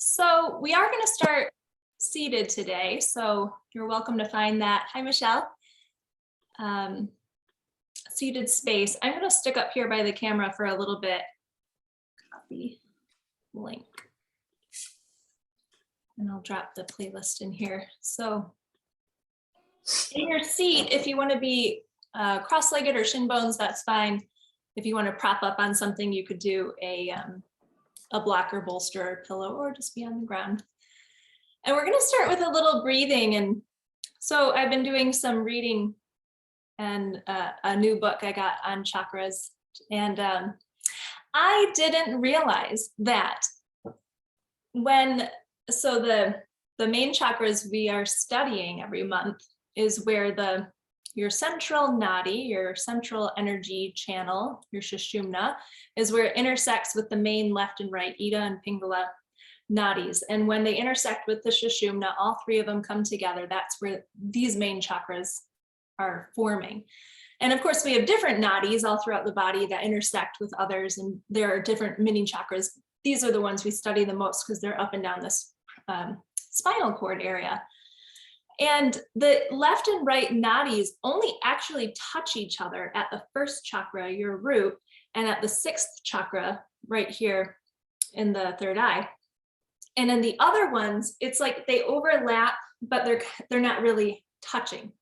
So we are going to start seated today. So you're welcome to find that. Hi, Michelle. Seated space. I'm going to stick up here by the camera for a little bit. Copy link. And I'll drop the playlist in here. So in your seat, if you want to be cross-legged or shin bones, that's fine. If you want to prop up on something, you could do a blocker, bolster, or pillow, or just be on the ground. And we're going to start with a little breathing. And so I've been doing some reading and a new book I got on chakras. And I didn't realize that so the main chakras we are studying every month is where your central nadi, your central energy channel, your Sushumna, is where it intersects with the main left and right, Ida and Pingala nadis. And when they intersect with the Sushumna, all three of them come together. That's where these main chakras are forming. And of course, we have different nadis all throughout the body that intersect with others, and there are different mini chakras. These are the ones we study the most because they're up and down this spinal cord area. And the left and right nadis only actually touch each other at the first chakra, your root, and at the sixth chakra right here in the third eye. And in the other ones, it's like they overlap, but they're not really touching.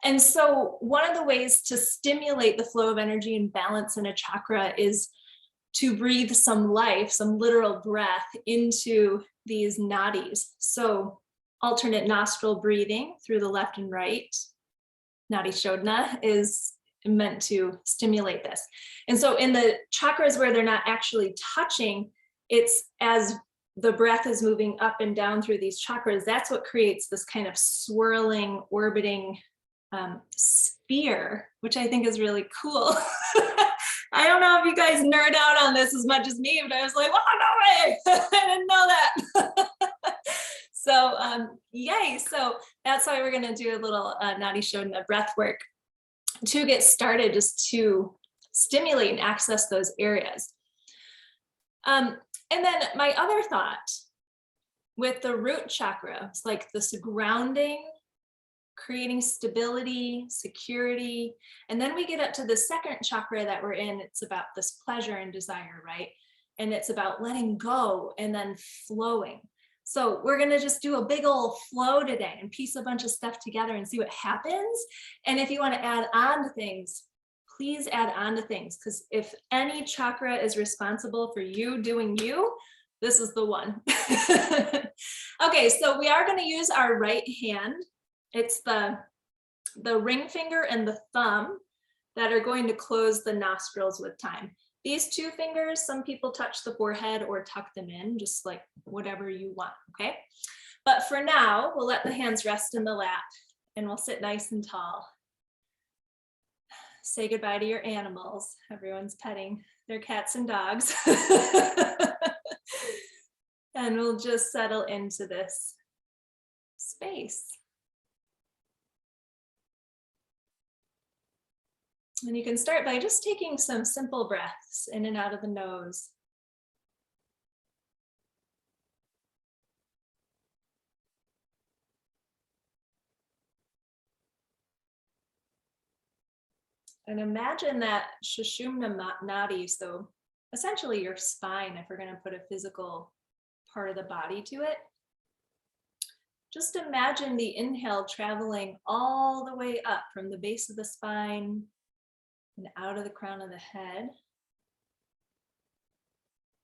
And so one of the ways to stimulate the flow of energy and balance in a chakra is to breathe some life, some literal breath into these nadis. So alternate nostril breathing through the left and right, Nadi Shodhana, is meant to stimulate this. And so in the chakras where they're not actually touching, it's as the breath is moving up and down through these chakras, that's what creates this kind of swirling, orbiting sphere, which I think is really cool. I don't know if you guys nerd out on this as much as me, but I was like, oh, no way, I didn't know that. So yay, so that's why we're gonna do a little Nadi Shodhana breath work to get started, just to stimulate and access those areas. And then my other thought with the root chakra, it's like this grounding, creating stability, security. And then we get up to the second chakra that we're in, it's about this pleasure and desire, right? And it's about letting go and then flowing. So we're gonna just do a big old flow today and piece a bunch of stuff together and see what happens. And if you wanna add on to things, please add on to things, because if any chakra is responsible for you doing you, this is the one. Okay, so we are gonna use our right hand. It's the ring finger and the thumb that are going to close the nostrils with time. These two fingers, some people touch the forehead or tuck them in, just like whatever you want, okay? But for now, we'll let the hands rest in the lap and we'll sit nice and tall. Say goodbye to your animals. Everyone's petting their cats and dogs. And we'll just settle into this space. And you can start by just taking some simple breaths in and out of the nose. And imagine that Sushumna Nadi, so essentially your spine, if we're going to put a physical part of the body to it. Just imagine the inhale traveling all the way up from the base of the spine and out of the crown of the head.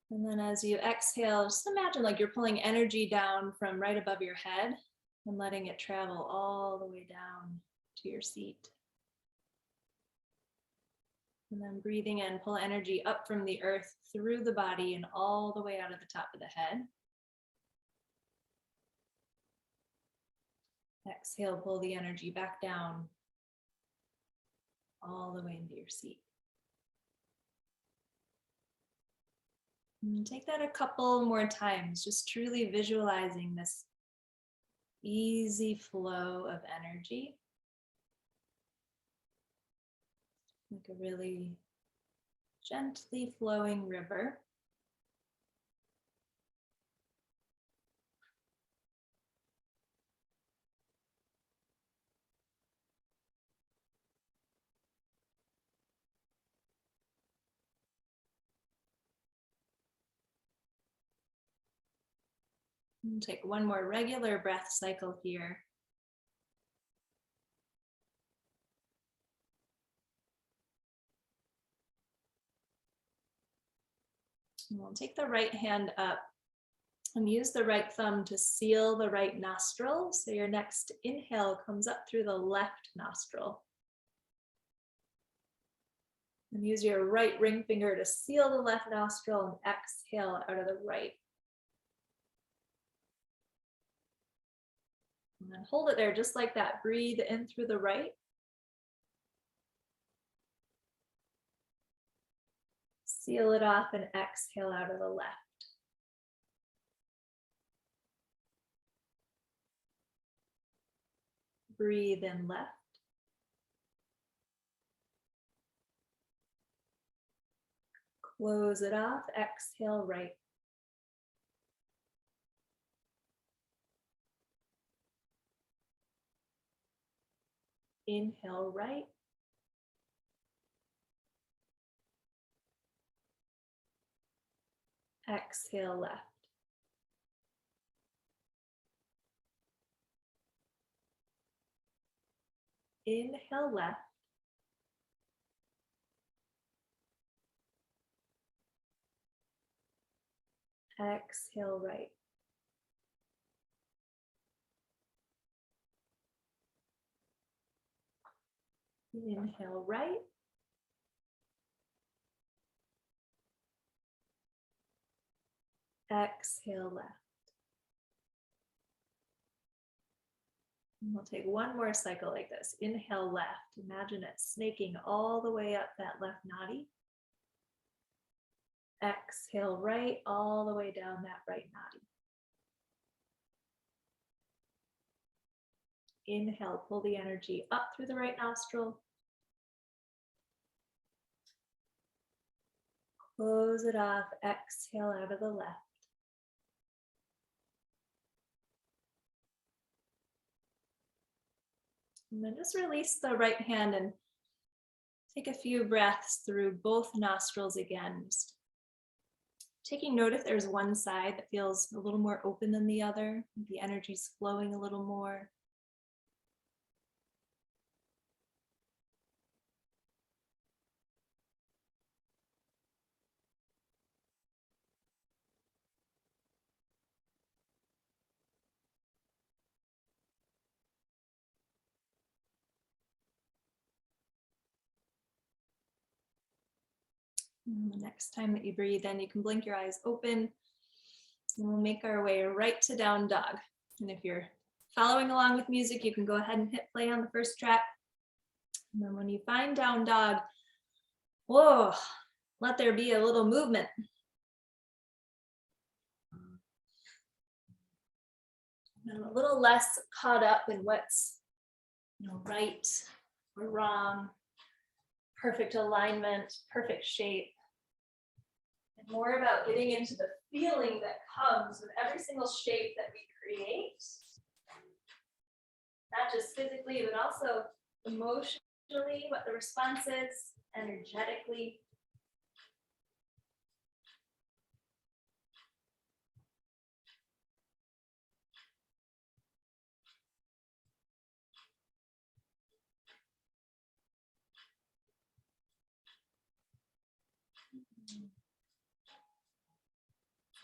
And then as you exhale, just imagine like you're pulling energy down from right above your head and letting it travel all the way down to your seat. And then breathing in, pull energy up from the earth through the body and all the way out of the top of the head. Exhale, pull the energy back down all the way into your seat. And take that a couple more times, just truly visualizing this easy flow of energy. Like a really gently flowing river. And take one more regular breath cycle here. And we'll take the right hand up and use the right thumb to seal the right nostril. So your next inhale comes up through the left nostril. And use your right ring finger to seal the left nostril and exhale out of the right. And then hold it there just like that. Breathe in through the right. Seal it off and exhale out of the left. Breathe in left. Close it off, exhale right. Inhale right. Exhale left. Inhale left. Exhale right. Inhale right. Exhale left. And we'll take one more cycle like this. Inhale left. Imagine it snaking all the way up that left nadi. Exhale right, all the way down that right nadi. Inhale, pull the energy up through the right nostril. Close it off, exhale out of the left. And then just release the right hand and take a few breaths through both nostrils again. Just taking note if there's one side that feels a little more open than the other, the energy's flowing a little more. And the next time that you breathe in, you can blink your eyes open. And we'll make our way right to down dog. And if you're following along with music, you can go ahead and hit play on the first track. And then when you find down dog, whoa, let there be a little movement. I'm a little less caught up in what's right or wrong, perfect alignment, perfect shape, and more about getting into the feeling that comes with every single shape that we create, not just physically, but also emotionally, what the response is, energetically.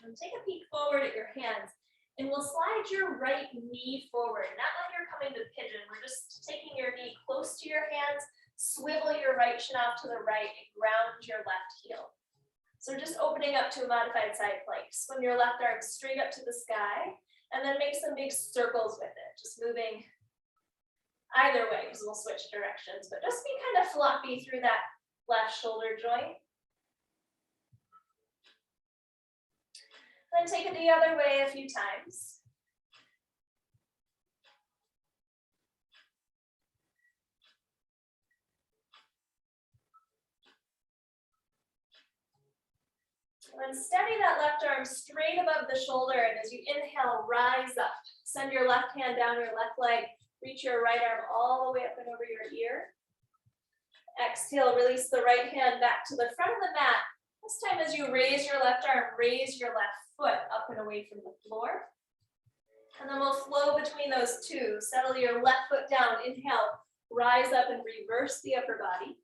And take a peek forward at your hands, and we'll slide your right knee forward, not like you're coming to pigeon. We're just taking your knee close to your hands, swivel your right shin off to the right, and ground your left heel. So just opening up to a modified side plank. Swing your left arm straight up to the sky, and then make some big circles with it, just moving either way, because we'll switch directions, but just be kind of floppy through that left shoulder joint. Then take it the other way a few times. And then steady that left arm straight above the shoulder, and as you inhale, rise up. Send your left hand down your left leg, reach your right arm all the way up and over your ear. Exhale, release the right hand back to the front of the mat. This time as you raise your left arm, raise your left foot up and away from the floor. And then we'll flow between those two. Settle your left foot down. Inhale, rise up and reverse the upper body.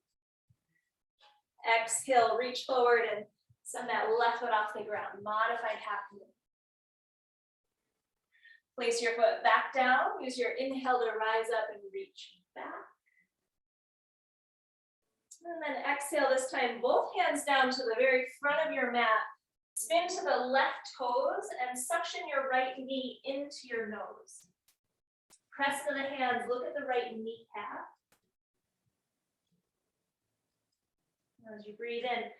Exhale, reach forward and send that left foot off the ground. Modified half moon. Place your foot back down. Use your inhale to rise up and reach back. And then exhale this time, both hands down to the very front of your mat. Spin to the left toes and suction your right knee into your nose. Press to the hands, look at the right kneecap. As you breathe in,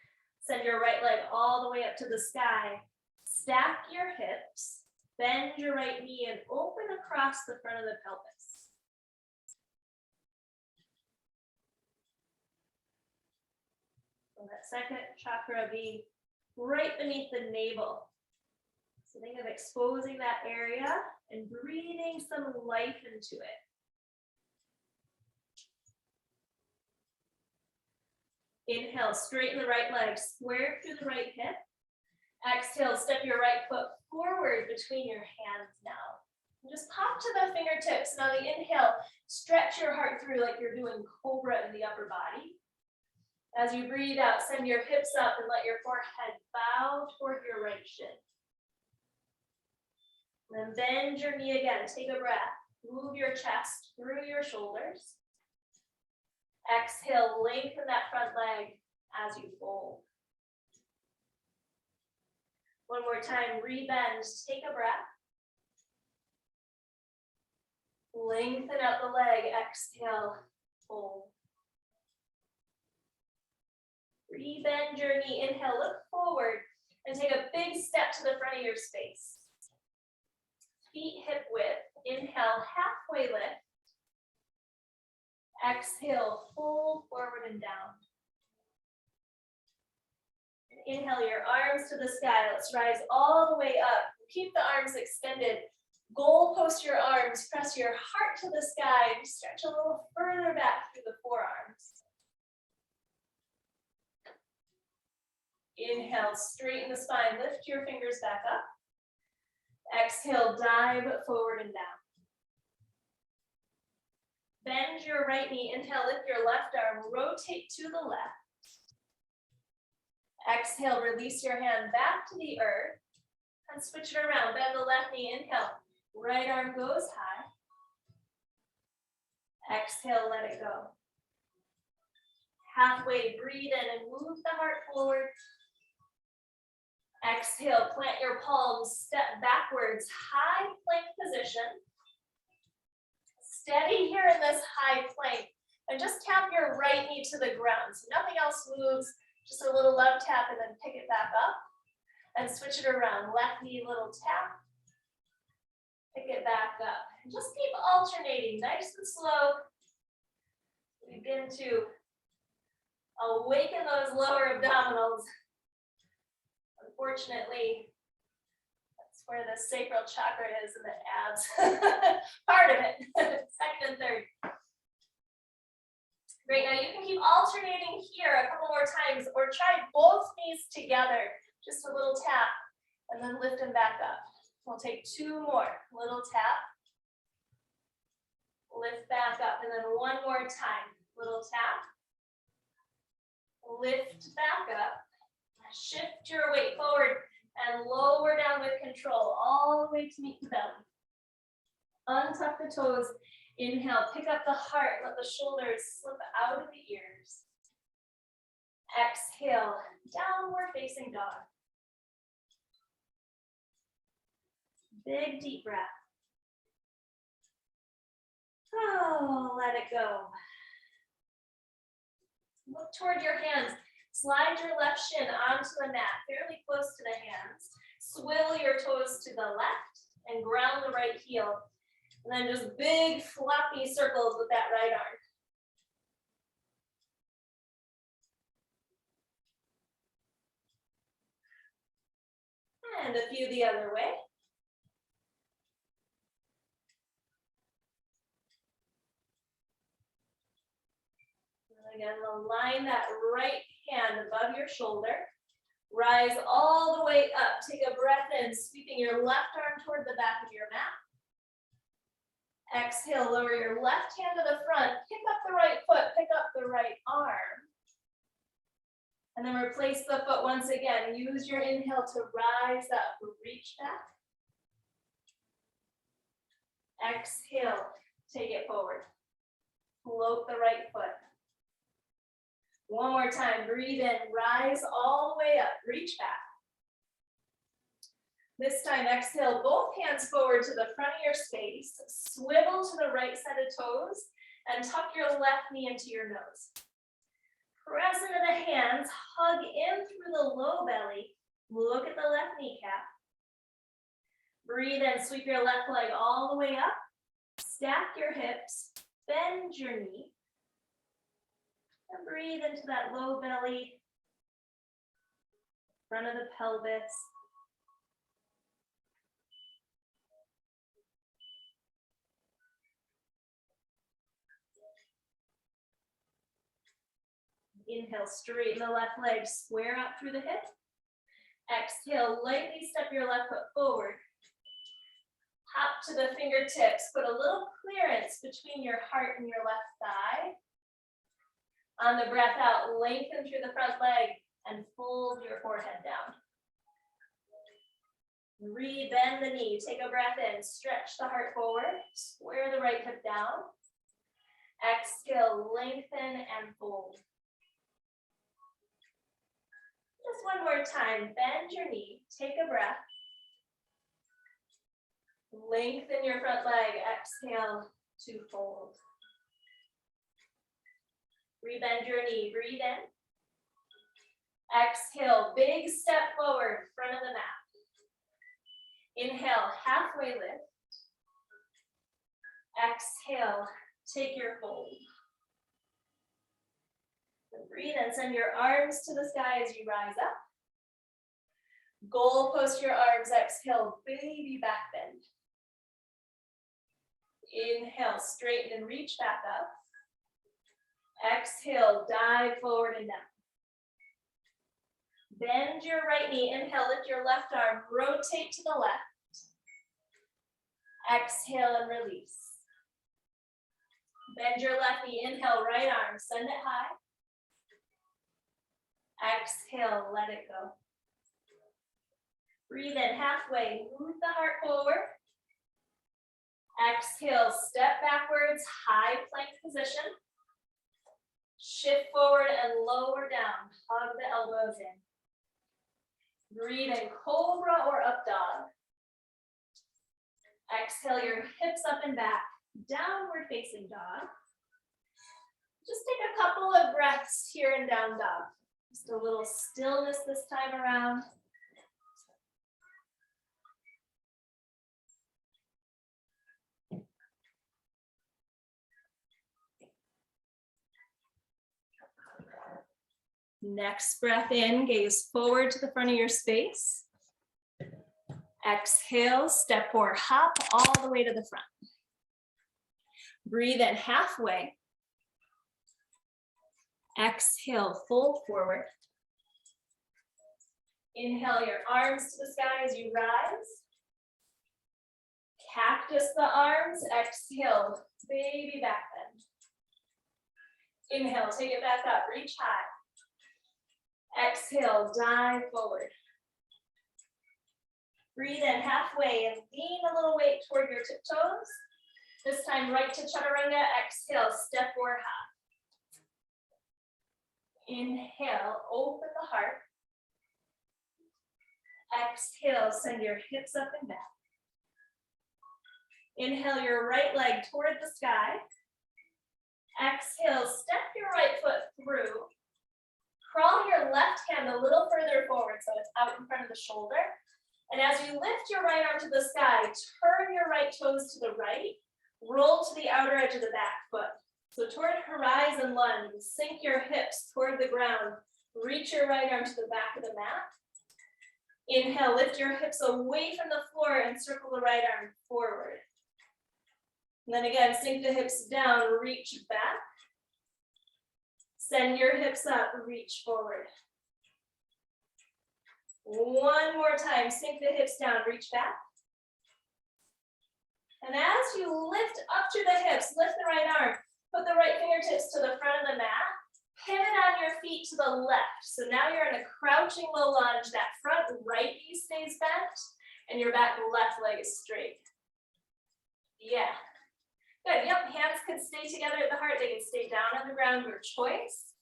send your right leg all the way up to the sky. Stack your hips, bend your right knee and open across the front of the pelvis. So that second chakra be right beneath the navel. So think of exposing that area and breathing some life into it. Inhale, straighten the right leg, square through the right hip. Exhale, step your right foot forward between your hands now. And just pop to the fingertips. Now the inhale, stretch your heart through like you're doing cobra in the upper body. As you breathe out, send your hips up and let your forehead bow toward your right shin. Then bend your knee again, take a breath. Move your chest through your shoulders. Exhale, lengthen that front leg as you fold. One more time, rebend, take a breath. Lengthen out the leg, exhale, fold. Rebend your knee, inhale, look forward, and take a big step to the front of your space. Feet hip width, inhale, halfway lift. Exhale, fold forward and down. And inhale your arms to the sky. Let's rise all the way up. Keep the arms extended. Goal post your arms. Press your heart to the sky. Stretch a little further back through the forearms. Inhale, straighten the spine. Lift your fingers back up. Exhale, dive forward and down. Bend your right knee. Inhale, lift your left arm. Rotate to the left. Exhale, release your hand back to the earth. And switch it around. Bend the left knee. Inhale, right arm goes high. Exhale, let it go. Halfway, breathe in and move the heart forward. Exhale, plant your palms, step backwards, high plank position. Steady here in this high plank, and just tap your right knee to the ground. So nothing else moves, just a little love tap and then pick it back up. And switch it around, left knee, little tap. Pick it back up. And just keep alternating, nice and slow. Begin to awaken those lower abdominals. Unfortunately, that's where the sacral chakra is and the abs. Part of it, second and third. Great, now you can keep alternating here a couple more times or try both knees together. Just a little tap and then lift them back up. We'll take two more. Little tap. Lift back up and then one more time. Little tap. Lift back up. Shift your weight forward and lower down with control all the way to meet the belly. Untuck the toes. Inhale, pick up the heart. Let the shoulders slip out of the ears. Exhale, downward facing dog. Big deep breath. Oh, let it go. Look toward your hands. Slide your left shin onto the mat, fairly close to the hands. Swivel your toes to the left and ground the right heel. And then just big floppy circles with that right arm. And a few the other way. And again, align that right hand above your shoulder. Rise all the way up. Take a breath in, sweeping your left arm toward the back of your mat. Exhale, lower your left hand to the front, pick up the right foot, pick up the right arm. And then replace the foot once again. Use your inhale to rise up, reach back. Exhale, take it forward. Float the right foot. One more time, breathe in, rise all the way up, reach back. This time, exhale, both hands forward to the front of your space, swivel to the right set of toes, and tuck your left knee into your nose. Press into the hands, hug in through the low belly, look at the left kneecap. Breathe in, sweep your left leg all the way up, stack your hips, bend your knee, and breathe into that low belly, front of the pelvis. Inhale, straighten the left leg, square up through the hip. Exhale, lightly step your left foot forward. Hop to the fingertips, put a little clearance between your heart and your left thigh. On the breath out, lengthen through the front leg and fold your forehead down. Re-bend the knee, take a breath in, stretch the heart forward, square the right hip down. Exhale, lengthen and fold. Just one more time, bend your knee, take a breath. Lengthen your front leg, exhale to fold. Rebend your knee, breathe in. Exhale, big step forward, front of the mat. Inhale, halfway lift. Exhale, take your fold. Breathe and send your arms to the sky as you rise up. Goal post your arms, exhale, baby back bend. Inhale, straighten and reach back up. Exhale, dive forward and down. Bend your right knee, inhale, lift your left arm, rotate to the left. Exhale and release. Bend your left knee, inhale, right arm, send it high. Exhale, let it go. Breathe in halfway, move the heart forward. Exhale, step backwards, high plank position. Shift forward and lower down, hug the elbows in. Breathe in cobra or up dog. Exhale your hips up and back, downward facing dog. Just take a couple of breaths here in down dog. Just a little stillness this time around. Next breath in, gaze forward to the front of your space. Exhale, step or hop all the way to the front. Breathe in halfway. Exhale, fold forward. Inhale your arms to the sky as you rise. Cactus the arms, exhale, baby back bend. Inhale, take it back up, reach high. Exhale, dive forward. Breathe in halfway and lean a little weight toward your tiptoes. This time right to chaturanga, exhale, step or hop. Inhale, open the heart. Exhale, send your hips up and back. Inhale your right leg toward the sky. Exhale, step your right foot through. Crawl your left hand a little further forward so it's out in front of the shoulder. And as you lift your right arm to the sky, turn your right toes to the right, roll to the outer edge of the back foot. So toward horizon lunge, sink your hips toward the ground, reach your right arm to the back of the mat. Inhale, lift your hips away from the floor and circle the right arm forward. And then again, sink the hips down, reach back. Send your hips up, reach forward. One more time, sink the hips down, reach back. And as you lift up to the hips, lift the right arm, put the right fingertips to the front of the mat, pivot on your feet to the left. So now you're in a crouching low lunge. That front right knee stays bent and your back left leg is straight. Yeah. Good. Yep. Hands could stay together at the heart. They can stay down on the ground, your choice.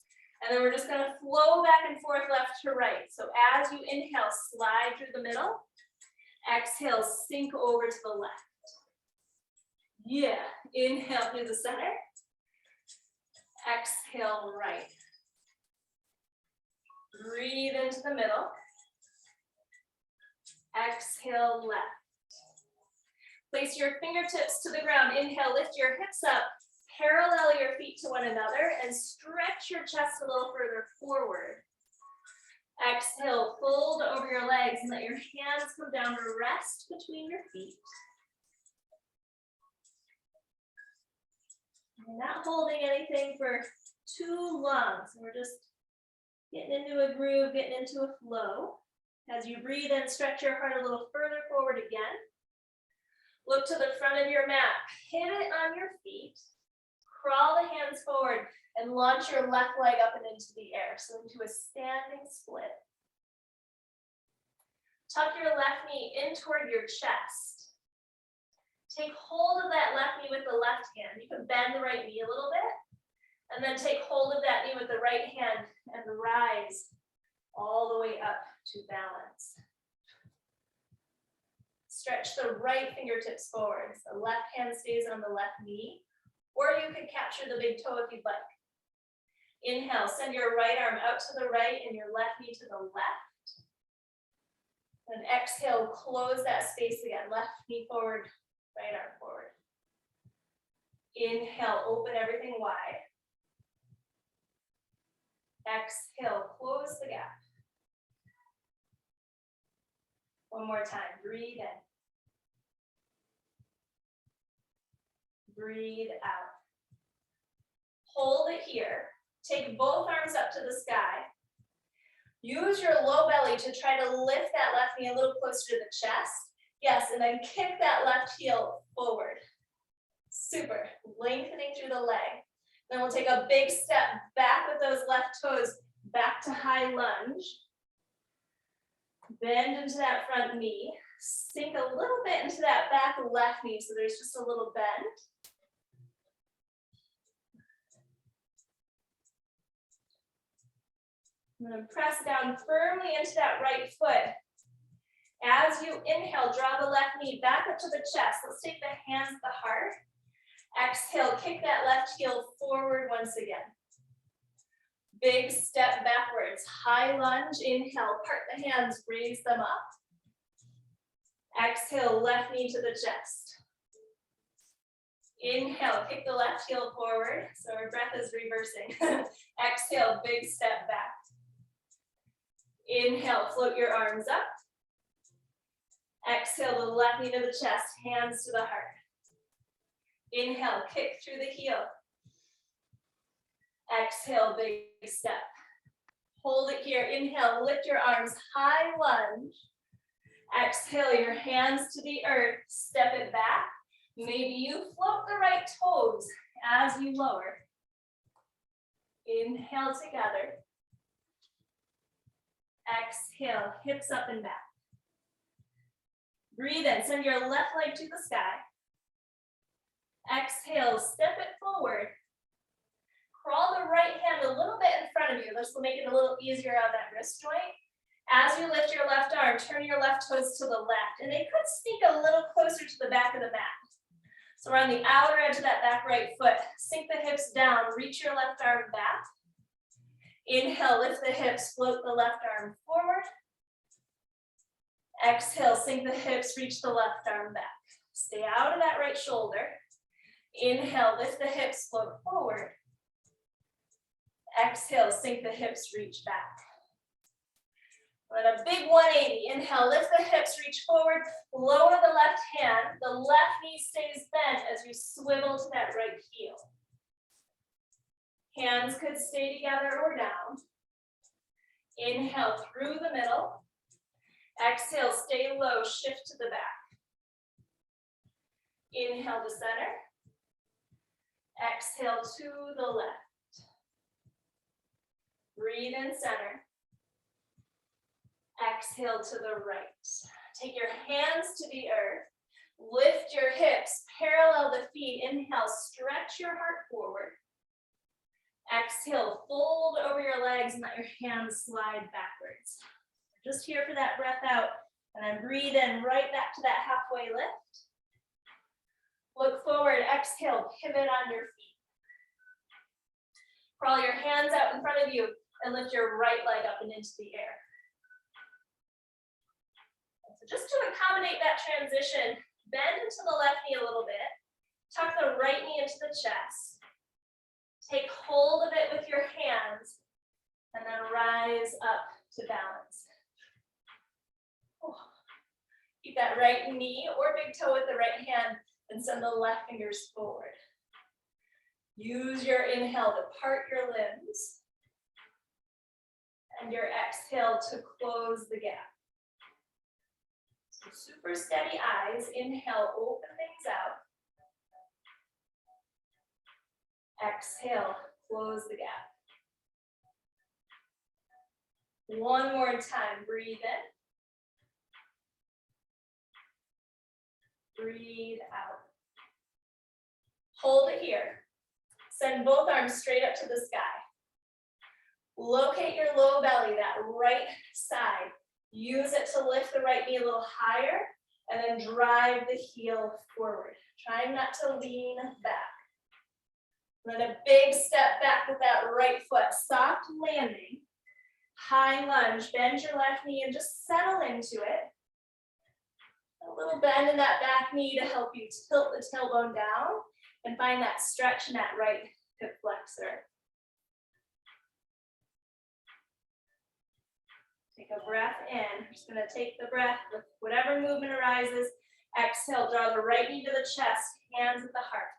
And then we're just going to flow back and forth left to right. So as you inhale, slide through the middle. Exhale, sink over to the left. Yeah. Inhale through the center. Exhale, right. Breathe into the middle. Exhale, left. Place your fingertips to the ground. Inhale, lift your hips up. Parallel your feet to one another and stretch your chest a little further forward. Exhale, fold over your legs and let your hands come down to rest between your feet. We're not holding anything for too long, so we're just getting into a groove, getting into a flow. As you breathe in, stretch your heart a little further forward again. Look to the front of your mat, pivot on your feet, crawl the hands forward, and launch your left leg up and into the air, so into a standing split. Tuck your left knee in toward your chest. Take hold of that left knee with the left hand. You can bend the right knee a little bit, and then take hold of that knee with the right hand and rise all the way up to balance. Stretch the right fingertips forward. So the left hand stays on the left knee, or you can capture the big toe if you'd like. Inhale, send your right arm out to the right and your left knee to the left. And exhale, close that space again. Left knee forward, right arm forward. Inhale, open everything wide. Exhale, close the gap. One more time, breathe in. Breathe out. Hold it here. Take both arms up to the sky. Use your low belly to try to lift that left knee a little closer to the chest. Yes, and then kick that left heel forward. Super. Lengthening through the leg. Then we'll take a big step back with those left toes back to high lunge. Bend into that front knee. Sink a little bit into that back left knee so there's just a little bend. I'm going to press down firmly into that right foot. As you inhale, draw the left knee back up to the chest. Let's take the hands to the heart. Exhale, kick that left heel forward once again. Big step backwards. High lunge, inhale, part the hands, raise them up. Exhale, left knee to the chest. Inhale, kick the left heel forward. So our breath is reversing. Exhale, big step back. Inhale, float your arms up. Exhale, the left knee to the chest, hands to the heart. Inhale, kick through the heel. Exhale, big step. Hold it here. Inhale, lift your arms, high lunge. Exhale, your hands to the earth, step it back. Maybe you float the right toes as you lower. Inhale together. Exhale, hips up and back. Breathe in, send your left leg to the sky. Exhale, step it forward. Crawl the right hand a little bit in front of you. This will make it a little easier on that wrist joint. As you lift your left arm, turn your left toes to the left, and they could sneak a little closer to the back of the mat. So we're on the outer edge of that back right foot. Sink the hips down, reach your left arm back. Inhale, lift the hips, float the left arm forward. Exhale, sink the hips, reach the left arm back. Stay out of that right shoulder. Inhale, lift the hips, float forward. Exhale, sink the hips, reach back. And a big 180. Inhale, lift the hips, reach forward, lower the left hand. The left knee stays bent as you swivel to that right heel. Hands could stay together or down. Inhale through the middle. Exhale, stay low, shift to the back. Inhale to center. Exhale to the left. Breathe in center. Exhale to the right. Take your hands to the earth. Lift your hips, parallel the feet. Inhale, stretch your heart forward. Exhale, fold over your legs and let your hands slide backwards. Just here for that breath out, and then breathe in right back to that halfway lift. Look forward, exhale, pivot on your feet. Crawl your hands out in front of you and lift your right leg up and into the air. So just to accommodate that transition, bend into the left knee a little bit, tuck the right knee into the chest, take hold of it with your hands, and then rise up to balance. Keep that right knee or big toe with the right hand and send the left fingers forward. Use your inhale to part your limbs and your exhale to close the gap. So super steady eyes. Inhale, open things out. Exhale, close the gap. One more time, breathe in. Breathe out. Hold it here. Send both arms straight up to the sky. Locate your low belly, that right side. Use it to lift the right knee a little higher and then drive the heel forward. Trying not to lean back. And then a big step back with that right foot. Soft landing. High lunge. Bend your left knee and just settle into it. A little bend in that back knee to help you tilt the tailbone down and find that stretch in that right hip flexor. Take a breath in. We're just going to take the breath with whatever movement arises. Exhale, draw the right knee to the chest, hands at the heart.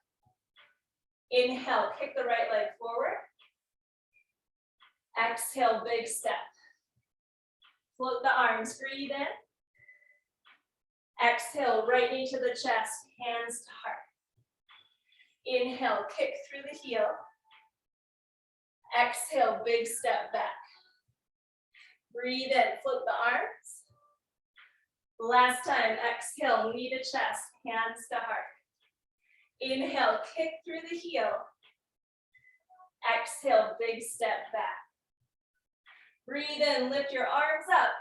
Inhale, kick the right leg forward. Exhale, big step. Float the arms, breathe in. Exhale, right knee to the chest, hands to heart. Inhale, kick through the heel. Exhale, big step back. Breathe in, float the arms. Last time, exhale, knee to chest, hands to heart. Inhale, kick through the heel. Exhale, big step back. Breathe in, lift your arms up.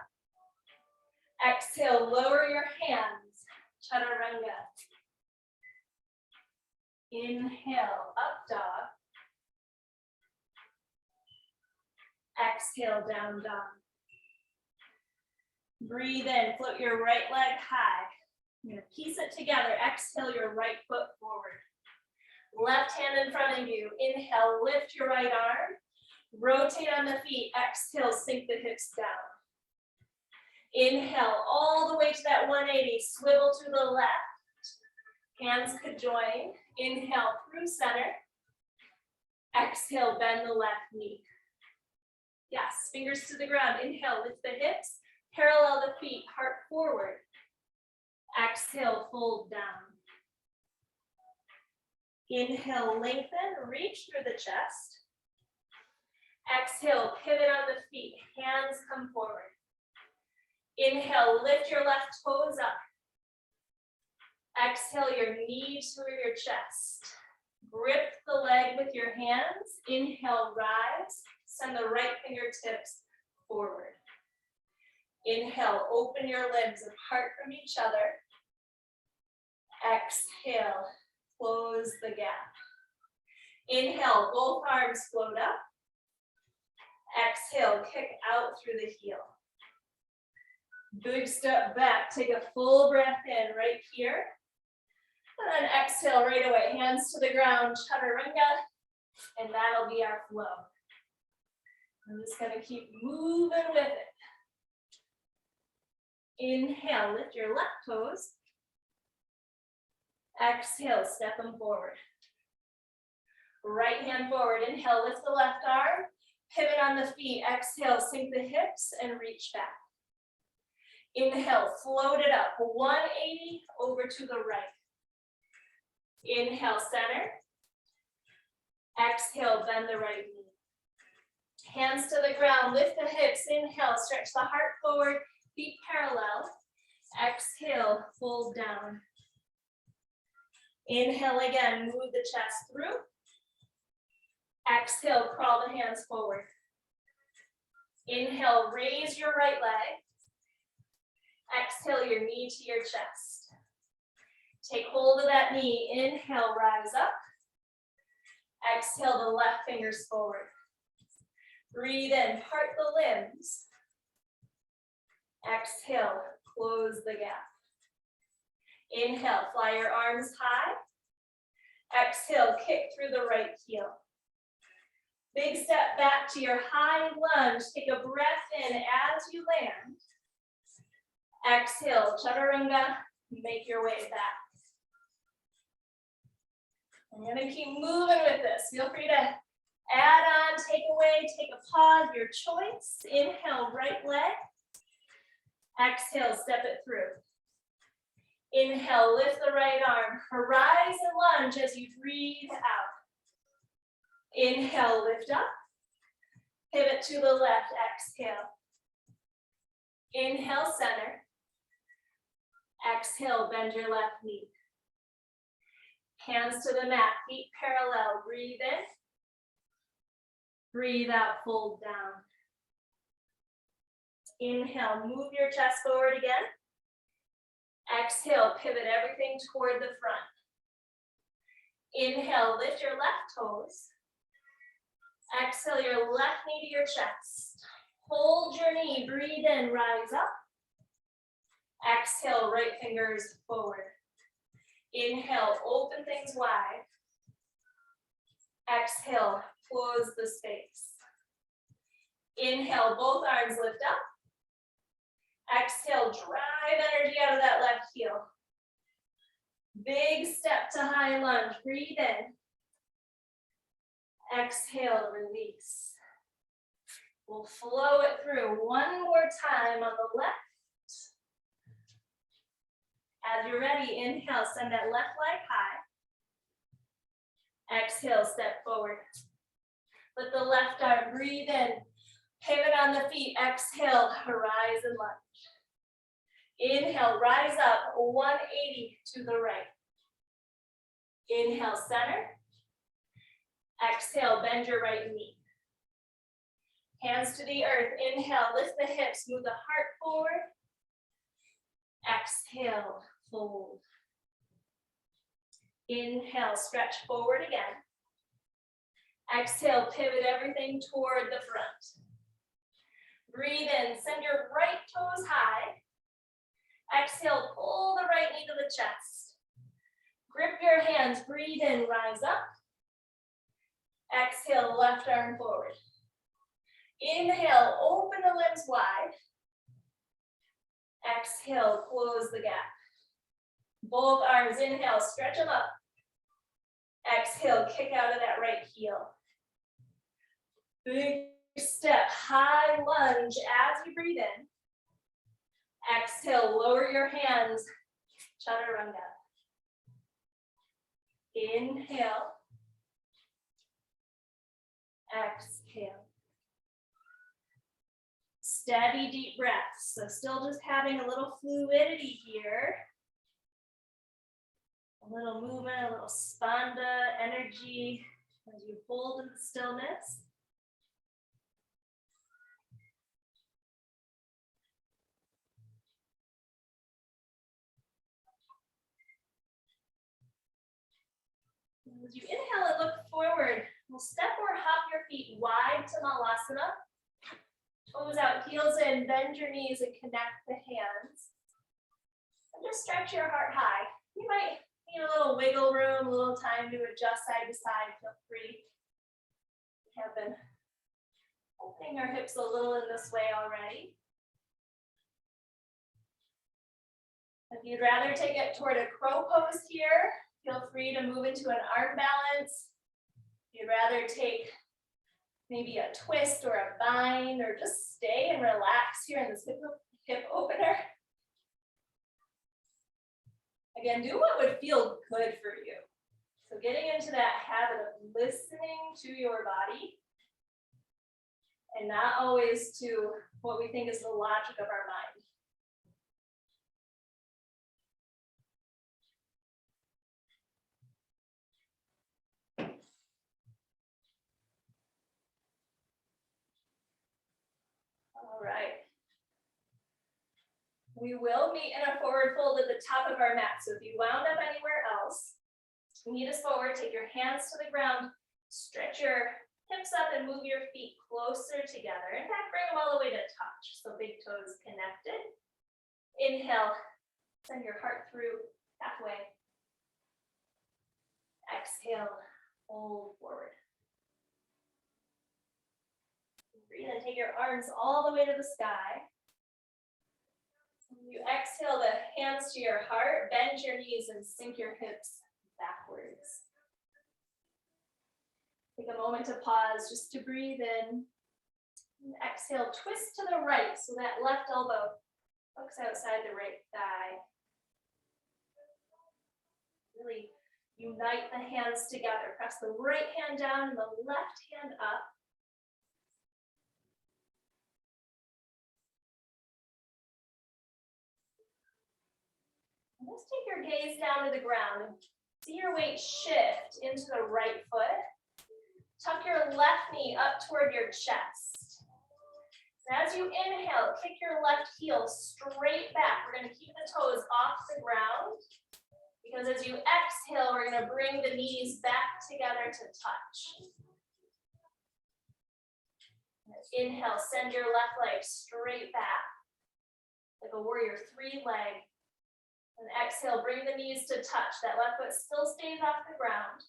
Exhale, lower your hands, chaturanga. Inhale, up dog. Exhale, down dog. Breathe in, float your right leg high. You're gonna piece it together. Exhale, your right foot forward. Left hand in front of you. Inhale, lift your right arm. Rotate on the feet. Exhale, sink the hips down. Inhale, all the way to that 180. Swivel to the left. Hands could join. Inhale, through center. Exhale, bend the left knee. Yes, fingers to the ground. Inhale, lift the hips. Parallel the feet, heart forward. Exhale, fold down. Inhale, lengthen, reach through the chest. Exhale, pivot on the feet, hands come forward. Inhale, lift your left toes up. Exhale, your knees through your chest. Grip the leg with your hands. Inhale, rise. Send the right fingertips forward. Inhale, open your limbs apart from each other. Exhale, close the gap. Inhale, both arms float up. Exhale, kick out through the heel. Big step back, take a full breath in right here. And then exhale right away, hands to the ground, chaturanga, and that'll be our flow. I'm just gonna keep moving with it. Inhale, lift your left toes. Exhale, step them forward. Right hand forward, inhale, lift the left arm. Pivot on the feet, exhale, sink the hips and reach back. Inhale, float it up, 180 over to the right. Inhale, center. Exhale, bend the right knee. Hands to the ground, lift the hips. Inhale, stretch the heart forward, feet parallel. Exhale, fold down. Inhale again, move the chest through. Exhale, crawl the hands forward. Inhale, raise your right leg. Exhale, your knee to your chest. Take hold of that knee. Inhale, rise up. Exhale, the left fingers forward. Breathe in, part the limbs. Exhale, close the gap. Inhale, fly your arms high. Exhale, kick through the right heel. Big step back to your high lunge. Take a breath in as you land. Exhale, chaturanga, make your way back. I'm gonna keep moving with this. Feel free to add on, take away, take a pause, your choice. Inhale, right leg. Exhale, step it through. Inhale, lift the right arm. Horizon lunge as you breathe out. Inhale, lift up. Pivot to the left, exhale. Inhale, center. Exhale, bend your left knee. Hands to the mat, feet parallel. Breathe in. Breathe out, fold down. Inhale, move your chest forward again. Exhale, pivot everything toward the front. Inhale, lift your left toes. Exhale, your left knee to your chest. Hold your knee, breathe in, rise up. Exhale, right fingers forward. Inhale, open things wide. Exhale, close the space. Inhale, both arms lift up. Exhale, drive energy out of that left heel. Big step to high lunge, breathe in. Exhale, release. We'll flow it through one more time on the left. As you're ready, inhale, send that left leg high. Exhale, step forward. Let the left arm breathe in. Pivot on the feet. Exhale, horizon lunge. Inhale, rise up, 180 to the right. Inhale, center. Exhale, bend your right knee. Hands to the earth. Inhale, lift the hips, move the heart forward. Exhale, fold. Inhale, stretch forward again. Exhale, pivot everything toward the front. Breathe in, send your right toes high. Exhale, pull the right knee to the chest. Grip your hands, breathe in, rise up. Exhale, left arm forward. Inhale, open the limbs wide. Exhale, close the gap. Both arms, inhale, stretch them up. Exhale, kick out of that right heel. Big step, high lunge as you breathe in. Exhale, lower your hands, chaturanga. Inhale. Exhale. Steady, deep breaths. So still just having a little fluidity here. A little movement, a little spanda energy as you hold in the stillness. As you inhale and look forward, we'll step or hop your feet wide to Malasana. Toes out, heels in, bend your knees and connect the hands. And just stretch your heart high. You might need a little wiggle room, a little time to adjust side to side. Feel free. We have been opening our hips a little in this way already. If you'd rather take it toward a crow pose here, feel free to move into an arm balance. If you'd rather take maybe a twist or a bind, or just stay and relax here in this hip opener. Again, do what would feel good for you. So getting into that habit of listening to your body and not always to what we think is the logic of our mind. All right. We will meet in a forward fold at the top of our mat. So if you wound up anywhere else, knee is forward, take your hands to the ground, stretch your hips up and move your feet closer together. In fact, bring them all the way to touch. So big toes connected. Inhale, send your heart through halfway. Exhale, fold forward. Breathe and take your arms all the way to the sky. You exhale the hands to your heart, bend your knees and sink your hips backwards. Take a moment to pause just to breathe in. And exhale, twist to the right so that left elbow hooks outside the right thigh. Really unite the hands together. Press the right hand down and the left hand up. And just take your gaze down to the ground and see your weight shift into the right foot. Tuck your left knee up toward your chest. And as you inhale, kick your left heel straight back. We're going to keep the toes off the ground because as you exhale, we're going to bring the knees back together to touch. Inhale, send your left leg straight back like a warrior three leg. And exhale, bring the knees to touch. That left foot still stays off the ground.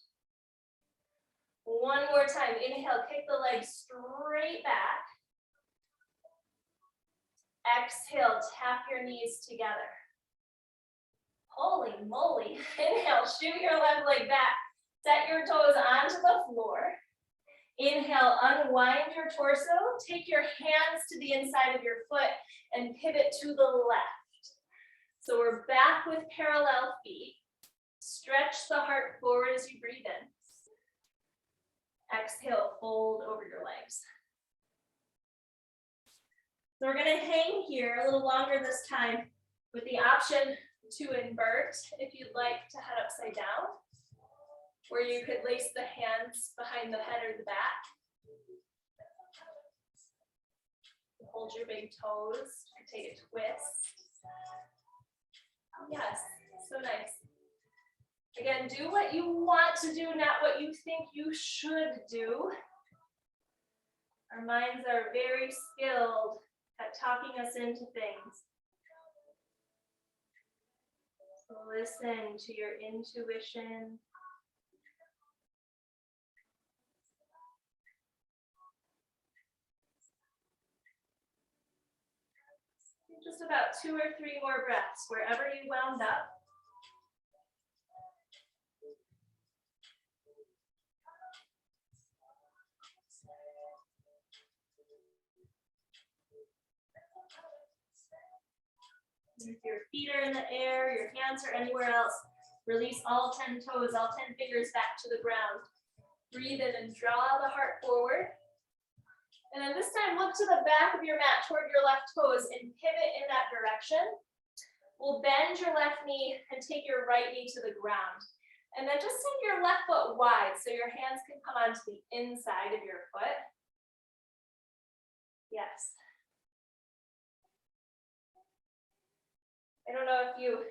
One more time. Inhale, kick the leg straight back. Exhale, tap your knees together. Holy moly. Inhale, shoot your left leg back. Set your toes onto the floor. Inhale, unwind your torso. Take your hands to the inside of your foot and pivot to the left. So we're back with parallel feet. Stretch the heart forward as you breathe in. Exhale, fold over your legs. So we're going to hang here a little longer this time with the option to invert if you'd like to head upside down, where you could lace the hands behind the head or the back. Hold your big toes, take a twist. Yes, so nice. Again, do what you want to do, not what you think you should do. Our minds are very skilled at talking us into things. So listen to your intuition. Just about 2 or 3 more breaths, wherever you wound up. If your feet are in the air, your hands are anywhere else, release all 10 toes, all 10 fingers back to the ground. Breathe in and draw the heart forward. And then this time, look to the back of your mat toward your left toes and pivot in that direction. We'll bend your left knee and take your right knee to the ground. And then just send your left foot wide so your hands can come onto the inside of your foot. Yes. I don't know if you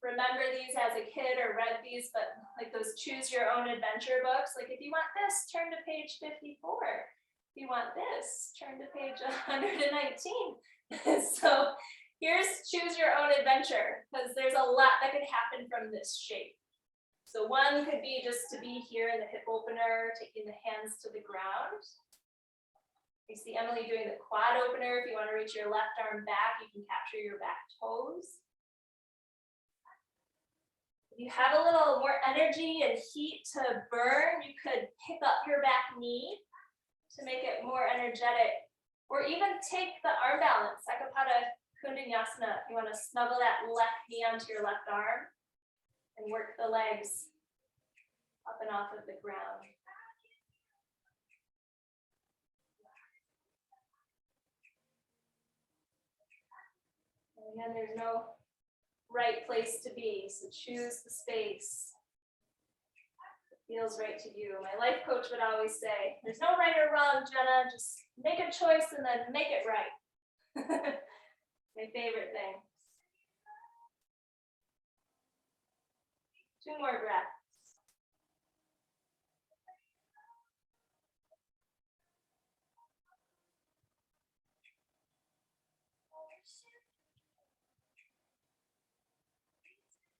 remember these as a kid or read these, but like those choose your own adventure books, like if you want this, turn to page 54. If you want this, turn to page 119. So here's choose your own adventure, because there's a lot that could happen from this shape. So one could be just to be here in the hip opener, taking the hands to the ground. You see Emily doing the quad opener. If you want to reach your left arm back, you can capture your back toes. If you have a little more energy and heat to burn, you could pick up your back knee to make it more energetic, or even take the arm balance, Sakapada Kundanyasana, if you want to snuggle that left knee onto your left arm and work the legs up and off of the ground. And again, there's no right place to be, so choose the space that feels right to you. My life coach would always say, there's no right or wrong, Jenna, just make a choice and then make it right. My favorite thing. 2 more breaths.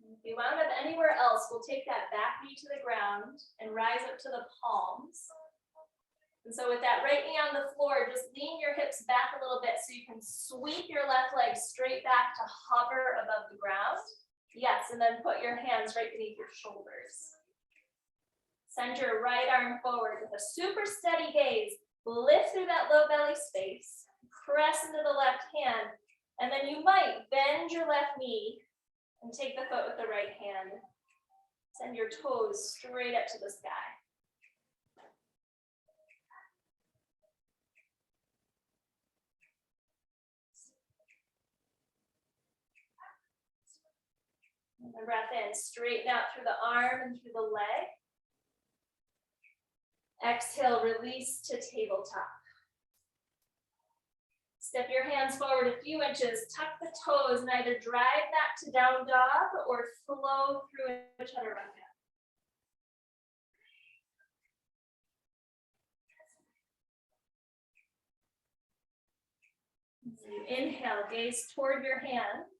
If you wound up anywhere else, we'll take that back knee to the ground and rise up to the palms. And so with that right knee on the floor, just lean your hips back a little bit so you can sweep your left leg straight back to hover above the ground. Yes, and then put your hands right beneath your shoulders. Send your right arm forward with a super steady gaze. Lift through that low belly space. Press into the left hand. And then you might bend your left knee and take the foot with the right hand. Send your toes straight up to the sky. And the breath in, straighten out through the arm and through the leg. Exhale, release to tabletop. Step your hands forward a few inches, tuck the toes, and either drive back to down dog or flow through a chaturanga. So you inhale, gaze toward your hands.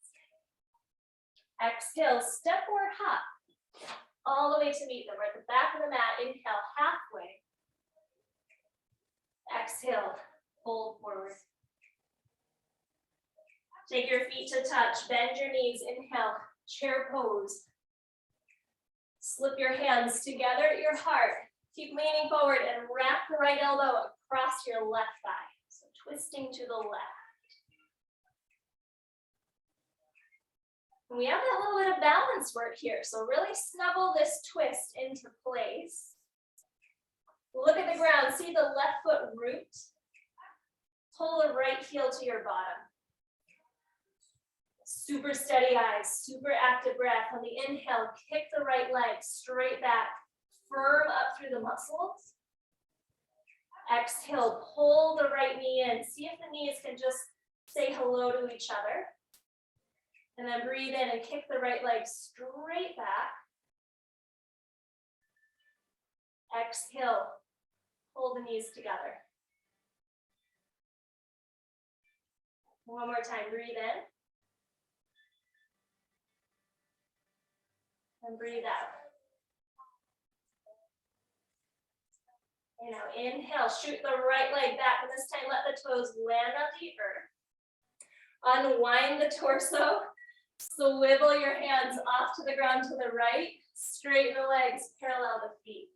Exhale, step or hop all the way to meet them. We're at the back of the mat. Inhale, halfway. Exhale, fold forward. Take your feet to touch, bend your knees, inhale, chair pose. Slip your hands together at your heart. Keep leaning forward and wrap the right elbow across your left thigh. So twisting to the left. And we have that little bit of balance work here. So really snuggle this twist into place. Look at the ground, see the left foot root. Pull the right heel to your bottom. Super steady eyes, super active breath. On the inhale, kick the right leg straight back, firm up through the muscles. Exhale, pull the right knee in. See if the knees can just say hello to each other. And then breathe in and kick the right leg straight back. Exhale, pull the knees together. One more time, breathe in. And breathe out. You know, inhale, shoot the right leg back, and this time let the toes land on the earth. Unwind the torso, swivel your hands off to the ground to the right, straighten the legs, parallel the feet.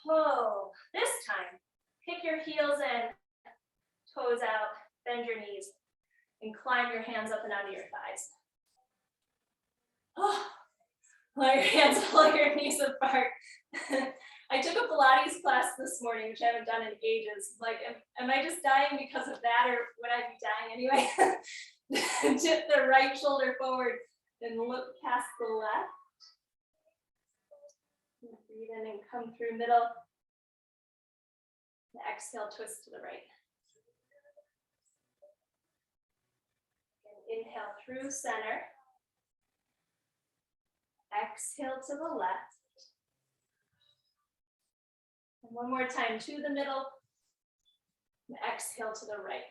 Oh, this time, kick your heels in, toes out, bend your knees, and climb your hands up and out of your thighs. Oh, pull your hands, pull your knees apart. I took a Pilates class this morning, which I haven't done in ages. Like, am I just dying because of that, or would I be dying anyway? Tip the right shoulder forward, then look past the left. Breathe in and come through middle. And exhale, twist to the right. And inhale through center. Exhale to the left. And one more time to the middle. And exhale to the right.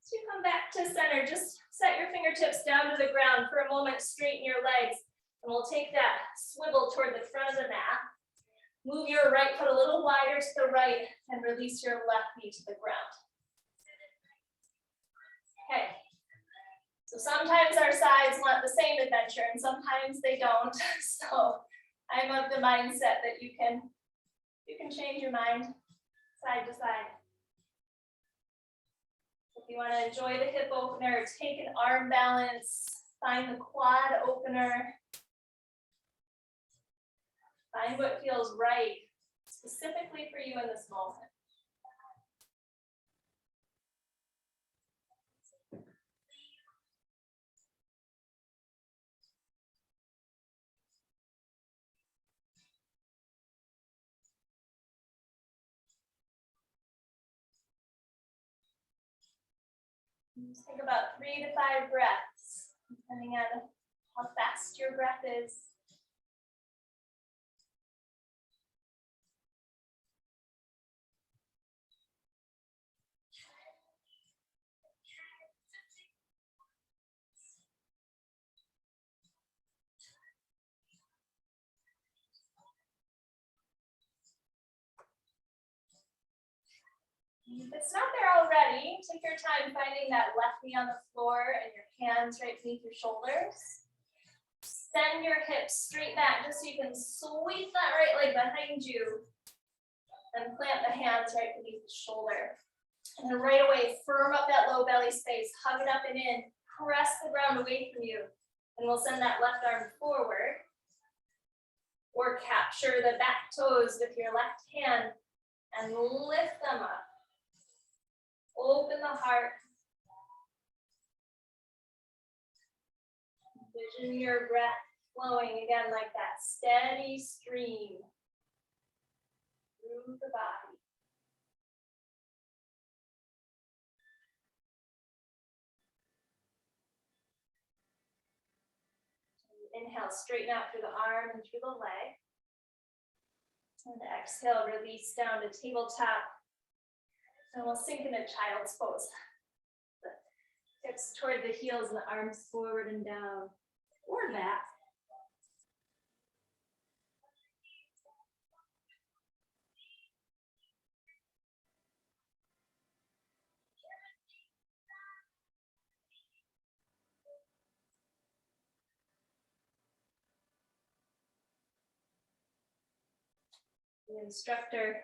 So you come back to center, just set your fingertips down to the ground for a moment, straighten your legs, and we'll take that swivel toward the front of the mat. Move your right foot a little wider to the right and release your left knee to the ground. Okay. So sometimes our sides want the same adventure and sometimes they don't. So I'm of the mindset that you can change your mind side to side. If you want to enjoy the hip opener, take an arm balance, Find the quad opener. Find what feels right, specifically for you in this moment. Just think about 3 to 5 breaths, depending on how fast your breath is. If it's not there already, take your time finding that left knee on the floor and your hands right beneath your shoulders. Send your hips straight back just so you can sweep that right leg behind you and plant the hands right beneath the shoulder. And then right away, firm up that low belly space, hug it up and in, press the ground away from you. And we'll send that left arm forward or capture the back toes with your left hand and lift them up. Open the heart. Envision your breath flowing again like that steady stream through the body. Inhale, straighten out through the arm and through the leg. And exhale, release down to tabletop. And we'll sink into child's pose. The hips toward the heels and the arms forward and down, or back. The instructor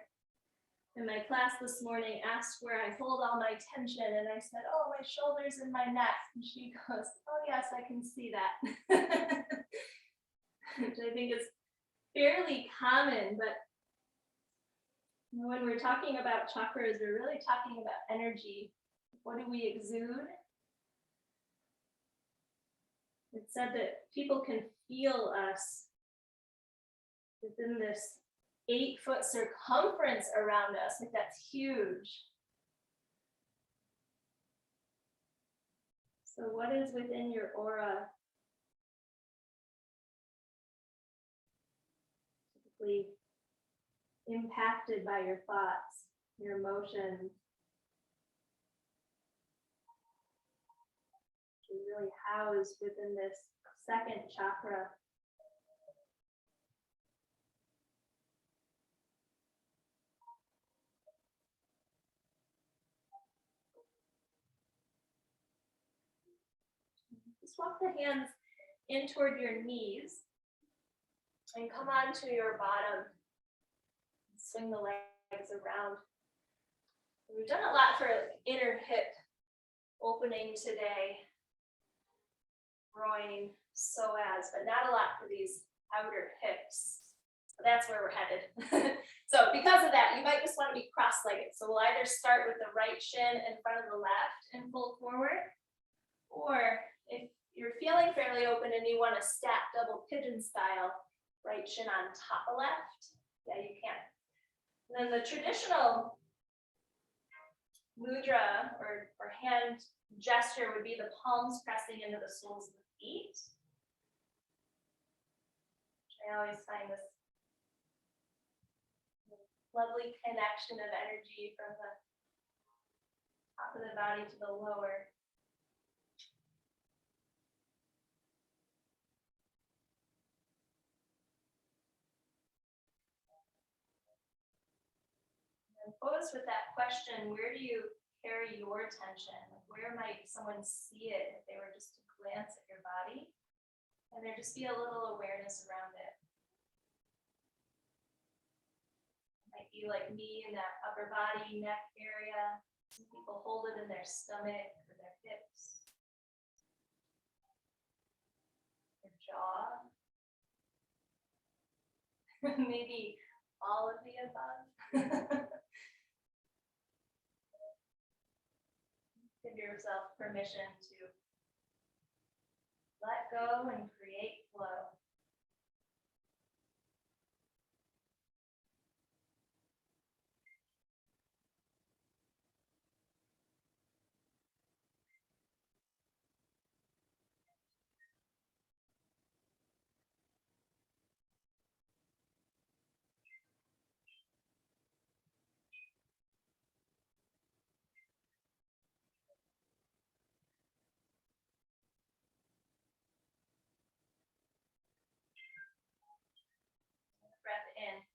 in my class this morning asked where I hold all my tension, and I said, oh, my shoulders and my neck. And she goes, oh yes, I can see that. Which I think is fairly common, but when we're talking about chakras, we're really talking about energy. What do we exude? It said that people can feel us within this 8-foot circumference around us. Like, that's huge. So what is within your aura? Typically impacted by your thoughts, your emotions. You're really housed within this second chakra. Just walk the hands in toward your knees and come onto your bottom. Swing the legs around. We've done a lot for inner hip opening today. Groin, psoas, but not a lot for these outer hips. So that's where we're headed. So because of that, you might just want to be cross-legged. So we'll either start with the right shin in front of the left and pull forward, or if you're feeling fairly open and you want to stack double pigeon style, right shin on top of left, yeah, you can. And then the traditional mudra or hand gesture would be the palms pressing into the soles of the feet. I always find this lovely connection of energy from the top of the body to the lower. And pose with that question, where do you carry your attention? Where might someone see it if they were just to glance at your body? And there just be a little awareness around it. Might be like me in that upper body, neck area. Some people hold it in their stomach or their hips. jaw. Maybe all of the above. Give yourself permission to let go and create flow. Breath in.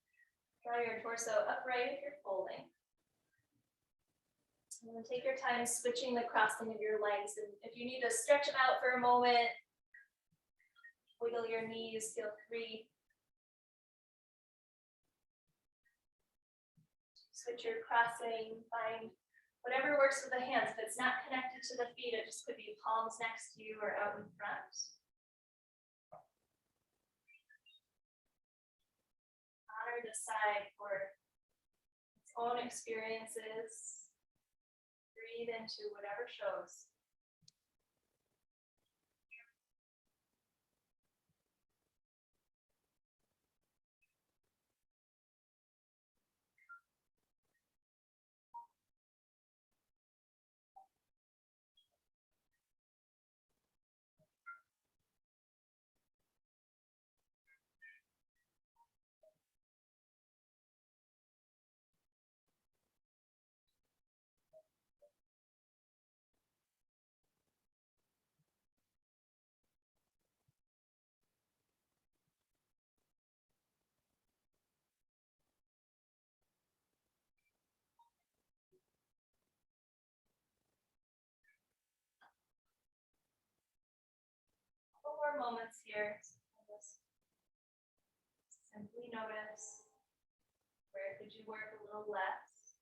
Draw your torso upright if you're folding. And then take your time switching the crossing of your legs. And if you need to stretch them out for a moment, wiggle your knees, feel free. Switch your crossing, find whatever works with the hands. If it's not connected to the feet, it just could be palms next to you or out in front. Honor the side for its own experiences. Breathe into whatever shows. More moments here. Just simply notice where could you work a little less.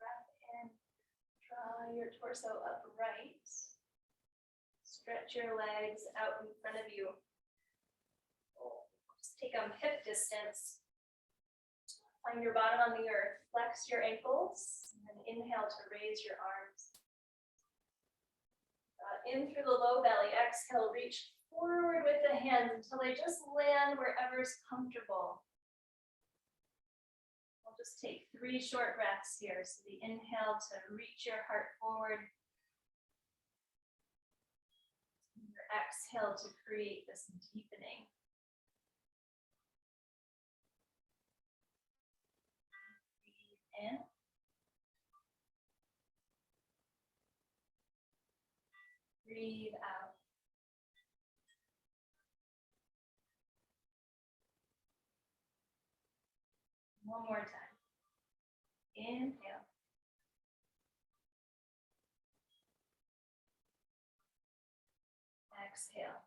Breath in. Draw your torso upright. Stretch your legs out in front of you. Just take them hip distance. Find your bottom on the earth. Flex your ankles. And then inhale to raise your arms. In through the low belly. Exhale, reach forward with the hands until they just land wherever is comfortable. We'll just take 3 short breaths here. So the inhale to reach your heart forward. And your exhale to create this deepening. Breathe in. Breathe out. One more time. Inhale. Exhale.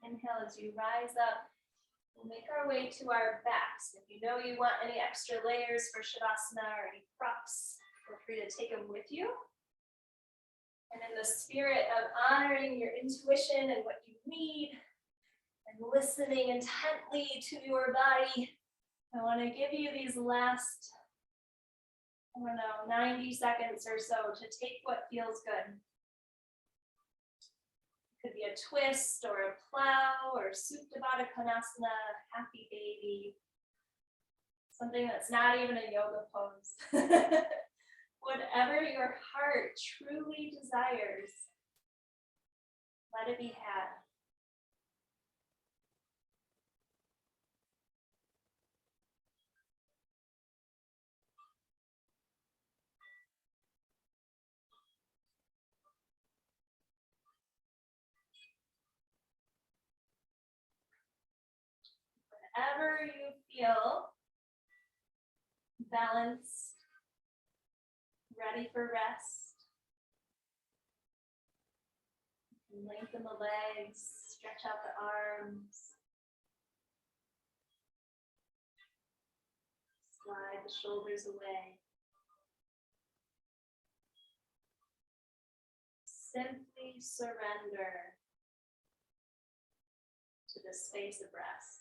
Inhale as you rise up. We'll make our way to our backs. If you know you want any extra layers for Shavasana or any props, feel free to take them with you. And in the spirit of honoring your intuition and what you need and listening intently to your body, I want to give you these last, 90 seconds or so to take what feels good. It could be a twist or a plow or Supta Baddha Konasana, happy baby, something that's not even a yoga pose. Whatever your heart truly desires, let it be had. Whenever you feel balanced, ready for rest, lengthen the legs, stretch out the arms, slide the shoulders away. Simply surrender to the space of rest.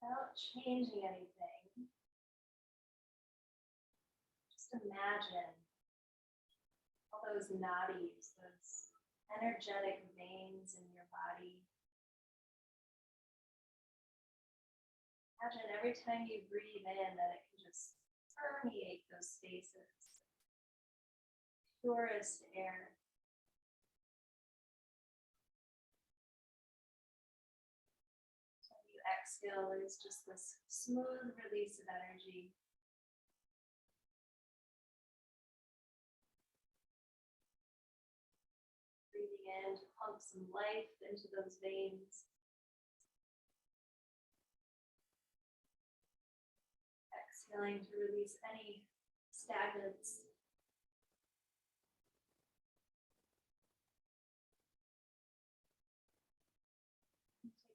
Without changing anything, just imagine all those nadis, those energetic veins in your body. Imagine every time you breathe in that it can just permeate those spaces. Purest air. So when you exhale, there's just this smooth release of energy. Breathing in to pump some life into those veins. Exhaling to release any stagnants.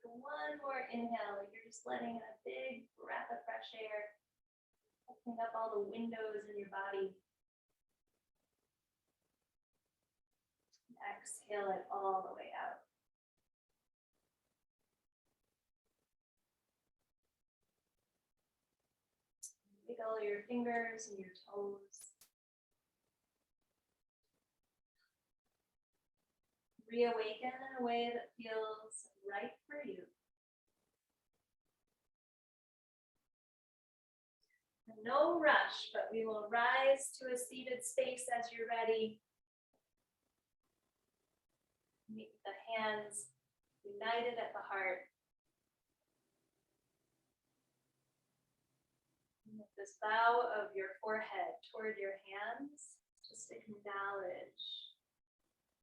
Take one more inhale, like you're just letting in a big breath of fresh air, opening up all the windows in your body. Exhale it all the way out. Wiggle your fingers and your toes. Reawaken in a way that feels right for you. And no rush, but we will rise to a seated space as you're ready. Meet the hands united at the heart. And with this bow of your forehead toward your hands, just acknowledge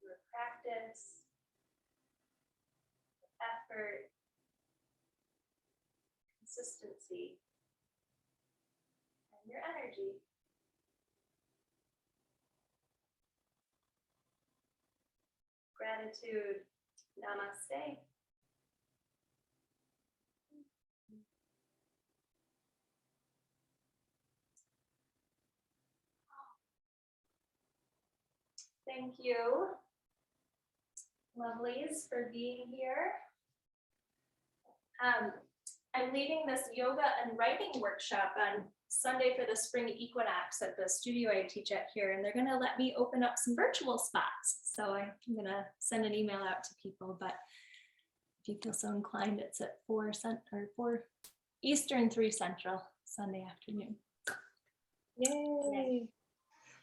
your practice, effort, consistency, and your energy. Gratitude. Namaste. Thank you, lovelies, for being here. I'm leading this yoga and writing workshop on Sunday for the spring equinox at the studio I teach at here, and they're going to let me open up some virtual spots. So I'm going to send an email out to people, but if you feel so inclined, it's at 4 Eastern, 3 Central, Sunday afternoon. Yay!